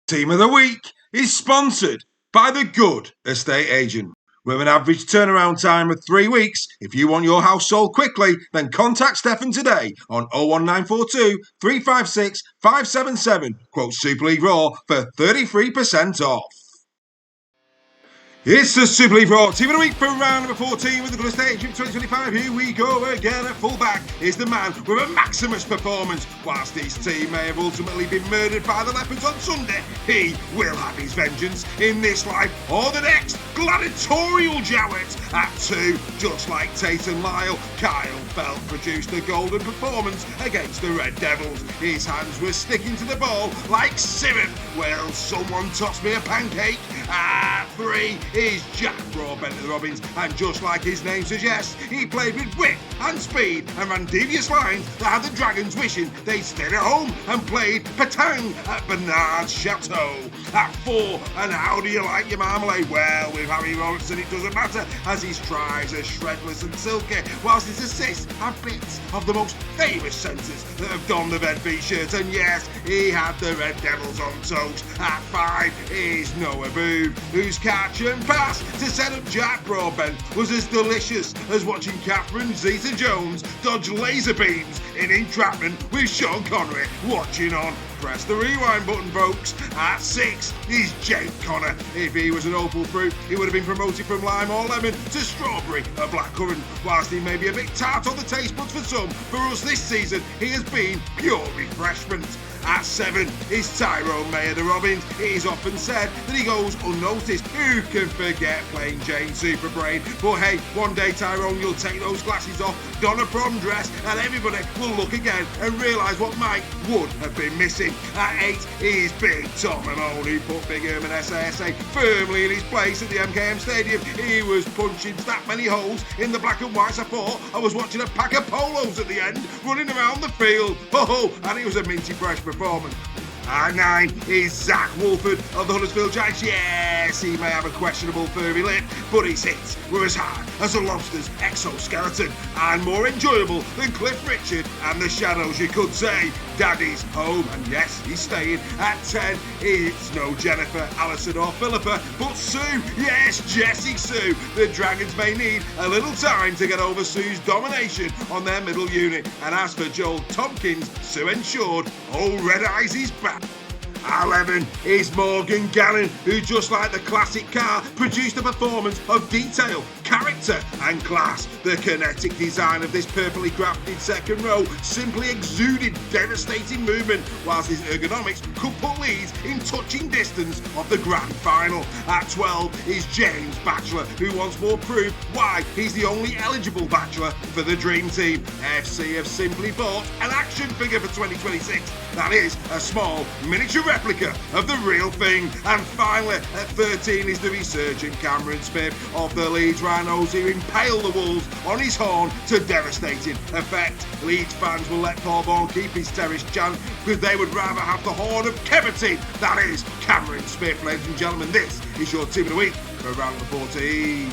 Team of the Week is sponsored by The Good Estate Agent. With an average turnaround time of 3 weeks, if you want your house sold quickly, then contact Stefan today on 01942 356 577. Quote Super League Raw for 33% off. It's the Super League Raw Team of the Week for round number 14 with the Good Estate Agent 2025. Here we go again. At fullback is the man with a Maximus performance. Whilst his team may have ultimately been murdered by the Leopards on Sunday, he will have his vengeance in this life or the next. Gladiatorial Jowett at 2, just like Tate and Lyle. Kyle Felt produced a golden performance against the Red Devils. His hands were sticking to the ball like syrup. Will someone toss me a pancake? At 3 is Jack Broadbent of the Robins, and just like his name suggests, he played with wit and speed and ran devious lines that had the Dragons wishing they'd stayed at home and played Patang at Bernard's Chateau. At 4, and how do you like your marmalade? Well, with Harry Robertson it doesn't matter, as his tries are shredless and silky, whilst his assists have bits of the most famous centres that have donned the Betfred shirt, and yes, he had the Red Devils on toast. At 5 is Noah Booth, whose catch and pass to set up Jack Broadbent was as delicious as watching Catherine Zeta-Jones dodge laser beams in entrapment with Sean Connery watching on. Press the rewind button, folks. At 6 is Jake Connor. If he was an opal fruit, he would have been promoted from lime or lemon to strawberry or blackcurrant. Whilst he may be a bit tart on the taste buds for some, for us this season, he has been pure refreshment. At 7 is Tyrone May of the Robins. It is often said that he goes unnoticed. Who can forget plain Jane Superbrain? But hey, one day, Tyrone, you'll take those glasses off, don a prom dress, and everybody will look again and realise what Mike would have been missing. At 8 is Big Tom Malone, who put Big Herman SASA firmly in his place at the MKM Stadium. He was punching that many holes in the black and whites. I thought I was watching a pack of polos at the end, running around the field. Oh, and it was a minty fresh performance. At 9 is Zach Wolford of the Huddersfield Giants. Yes, he may have a questionable furry lip, but his hits were as hard as a lobster's exoskeleton and more enjoyable than Cliff Richard and the Shadows, you could say. Daddy's home, and yes, he's staying. At 10, it's no Jennifer, Alison or Philippa, but Sue. Yes, Jessie Sue. The Dragons may need a little time to get over Sue's domination on their middle unit. And as for Joel Tompkins, Sue ensured, old Red Eyes is back. 11 is Morgan Gannon, who, just like the classic car, produced a performance of detail, character and class. The kinetic design of this purpley crafted second row simply exuded devastating movement, whilst his ergonomics could put leads in touching distance of the grand final. At 12 is James Batchelor, who once more proved why he's the only eligible Bachelor for the Dream Team. FC have simply bought an action figure for 2026. That is a small miniature replica of the real thing. And finally, at 13 is the resurgent Cameron Smith of the Leeds Rhinos, who impaled the Wolves on his horn to devastating effect. Leeds fans will let Paul Vaughan keep his terraced chant because they would rather have the horn of Keverton. That is Cameron Smith, ladies and gentlemen. This is your Team of the Week for round number 14.